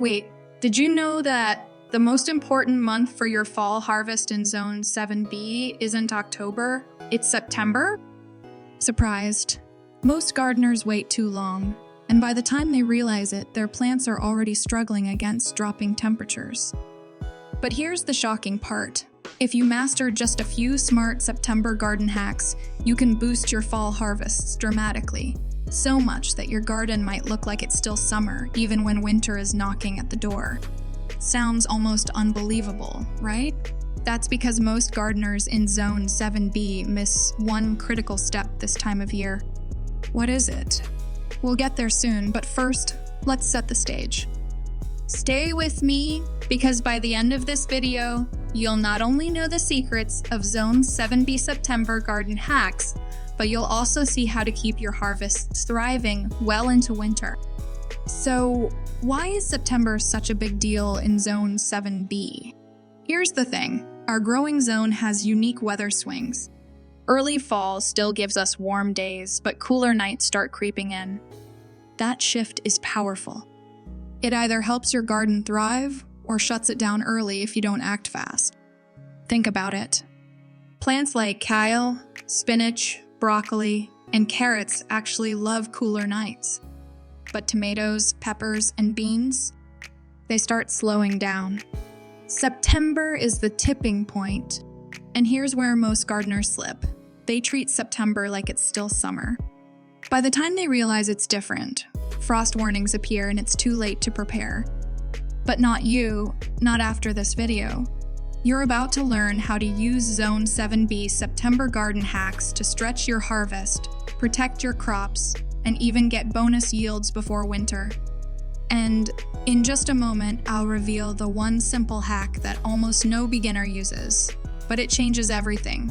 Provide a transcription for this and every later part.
Wait, did you know that the most important month for your fall harvest in Zone 7B isn't October, it's September? Surprised. Most gardeners wait too long, and by the time they realize it, their plants are already struggling against dropping temperatures. But here's the shocking part. If you master just a few smart September garden hacks, you can boost your fall harvests dramatically. So much that your garden might look like it's still summer, even when winter is knocking at the door. Sounds almost unbelievable, right? That's because most gardeners in Zone 7B miss one critical step this time of year. What is it? We'll get there soon, but first, let's set the stage. Stay with me, because by the end of this video, you'll not only know the secrets of Zone 7B September garden hacks, but you'll also see how to keep your harvests thriving well into winter. So, why is September such a big deal in Zone 7B? Here's the thing, our growing zone has unique weather swings. Early fall still gives us warm days, but cooler nights start creeping in. That shift is powerful. It either helps your garden thrive or shuts it down early if you don't act fast. Think about it. Plants like kale, spinach, broccoli, and carrots actually love cooler nights. But tomatoes, peppers, and beans, they start slowing down. September is the tipping point, and here's where most gardeners slip. They treat September like it's still summer. By the time they realize it's different, frost warnings appear and it's too late to prepare. But not you, not after this video. You're about to learn how to use Zone 7B September garden hacks to stretch your harvest, protect your crops, and even get bonus yields before winter. And in just a moment, I'll reveal the one simple hack that almost no beginner uses, but it changes everything.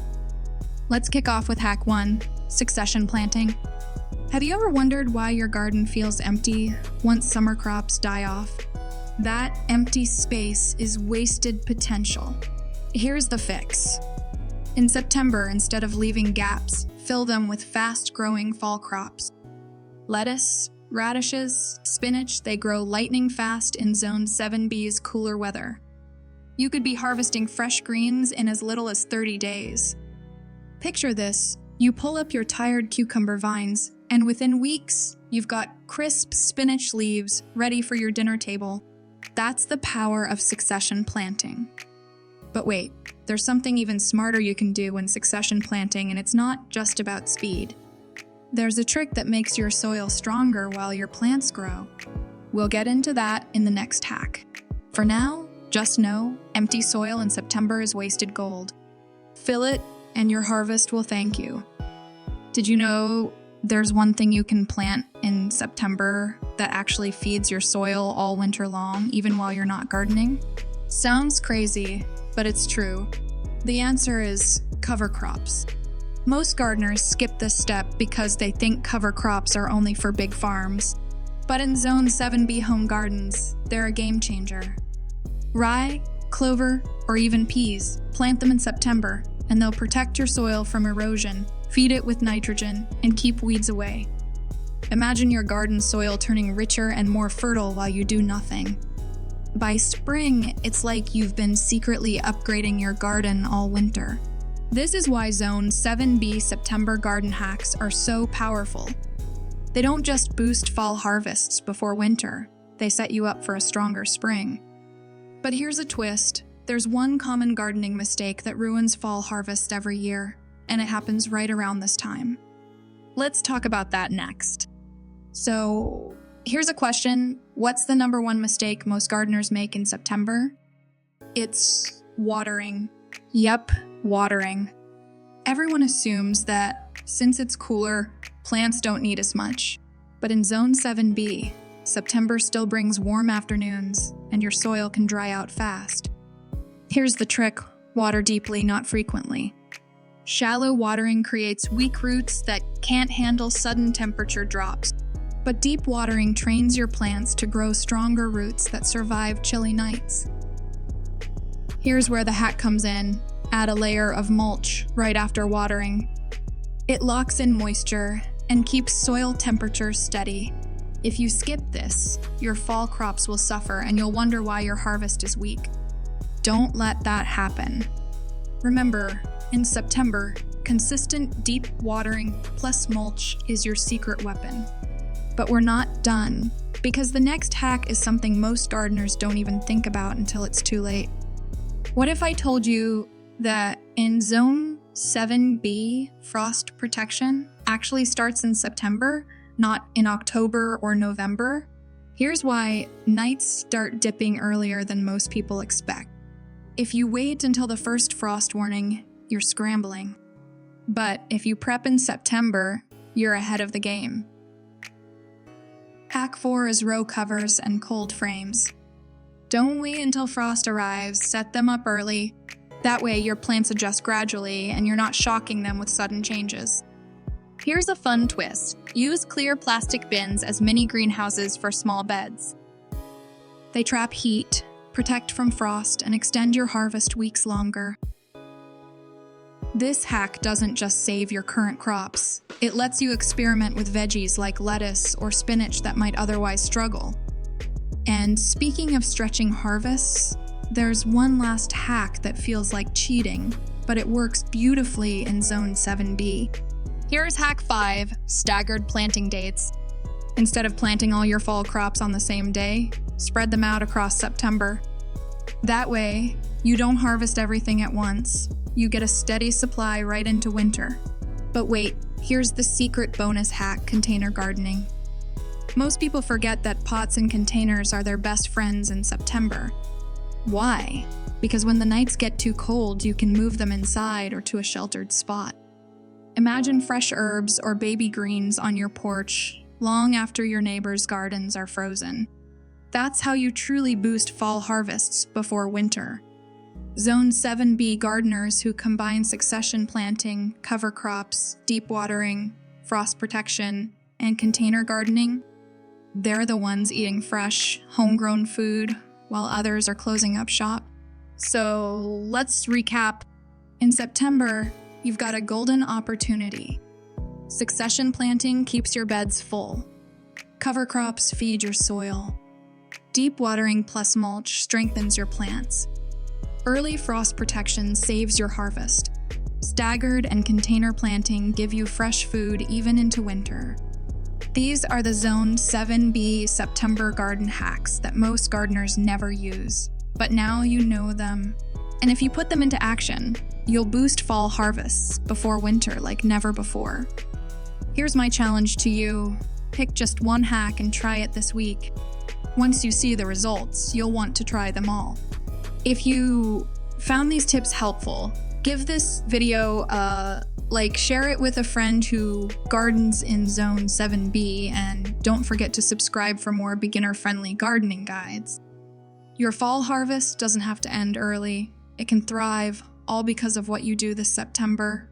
Let's kick off with hack 1, succession planting. Have you ever wondered why your garden feels empty once summer crops die off? That empty space is wasted potential. Here's the fix. In September, instead of leaving gaps, fill them with fast-growing fall crops. Lettuce, radishes, spinach, they grow lightning fast in Zone 7B's cooler weather. You could be harvesting fresh greens in as little as 30 days. Picture this, you pull up your tired cucumber vines, and within weeks, you've got crisp spinach leaves ready for your dinner table. That's the power of succession planting. But wait, there's something even smarter you can do when succession planting, and it's not just about speed. There's a trick that makes your soil stronger while your plants grow. We'll get into that in the next hack. For now, just know, empty soil in September is wasted gold. Fill it, and your harvest will thank you. Did you know there's one thing you can plant in September that actually feeds your soil all winter long, even while you're not gardening? Sounds crazy, but it's true. The answer is cover crops. Most gardeners skip this step because they think cover crops are only for big farms. But in Zone 7B home gardens, they're a game changer. Rye, clover, or even peas, plant them in September, and they'll protect your soil from erosion, feed it with nitrogen, and keep weeds away. Imagine your garden soil turning richer and more fertile while you do nothing. By spring, it's like you've been secretly upgrading your garden all winter. This is why Zone 7B September garden hacks are so powerful. They don't just boost fall harvests before winter, they set you up for a stronger spring. But here's a twist. There's one common gardening mistake that ruins fall harvests every year, and it happens right around this time. Let's talk about that next. So, here's a question. What's the number one mistake most gardeners make in September? It's watering. Yep, watering. Everyone assumes that since it's cooler, plants don't need as much. But in Zone 7B, September still brings warm afternoons, and your soil can dry out fast. Here's the trick, water deeply, not frequently. Shallow watering creates weak roots that can't handle sudden temperature drops. But deep watering trains your plants to grow stronger roots that survive chilly nights. Here's where the hack comes in. Add a layer of mulch right after watering. It locks in moisture and keeps soil temperature steady. If you skip this, your fall crops will suffer and you'll wonder why your harvest is weak. Don't let that happen. Remember, in September, consistent deep watering plus mulch is your secret weapon. But we're not done, because the next hack is something most gardeners don't even think about until it's too late. What if I told you that in Zone 7B, frost protection actually starts in September, not in October or November? Here's why nights start dipping earlier than most people expect. If you wait until the first frost warning, you're scrambling. But if you prep in September, you're ahead of the game. Hack 4 is row covers and cold frames. Don't wait until frost arrives, set them up early. That way your plants adjust gradually and you're not shocking them with sudden changes. Here's a fun twist. Use clear plastic bins as mini greenhouses for small beds. They trap heat, protect from frost, and extend your harvest weeks longer. This hack doesn't just save your current crops. It lets you experiment with veggies like lettuce or spinach that might otherwise struggle. And speaking of stretching harvests, there's one last hack that feels like cheating, but it works beautifully in Zone 7B. Here's hack 5, staggered planting dates. Instead of planting all your fall crops on the same day, spread them out across September. That way, you don't harvest everything at once. You get a steady supply right into winter. But wait, here's the secret bonus hack: container gardening. Most people forget that pots and containers are their best friends in September. Why? Because when the nights get too cold, you can move them inside or to a sheltered spot. Imagine fresh herbs or baby greens on your porch long after your neighbors' gardens are frozen. That's how you truly boost fall harvests before winter. Zone 7B gardeners who combine succession planting, cover crops, deep watering, frost protection, and container gardening, they're the ones eating fresh, homegrown food while others are closing up shop. So let's recap. In September, you've got a golden opportunity. Succession planting keeps your beds full. Cover crops feed your soil. Deep watering plus mulch strengthens your plants. Early frost protection saves your harvest. Staggered and container planting give you fresh food even into winter. These are the Zone 7B September garden hacks that most gardeners never use, but now you know them. And if you put them into action, you'll boost fall harvests before winter like never before. Here's my challenge to you. Pick just one hack and try it this week. Once you see the results, you'll want to try them all. If you found these tips helpful, give this video a like, share it with a friend who gardens in Zone 7B, and don't forget to subscribe for more beginner-friendly gardening guides. Your fall harvest doesn't have to end early. It can thrive, all because of what you do this September.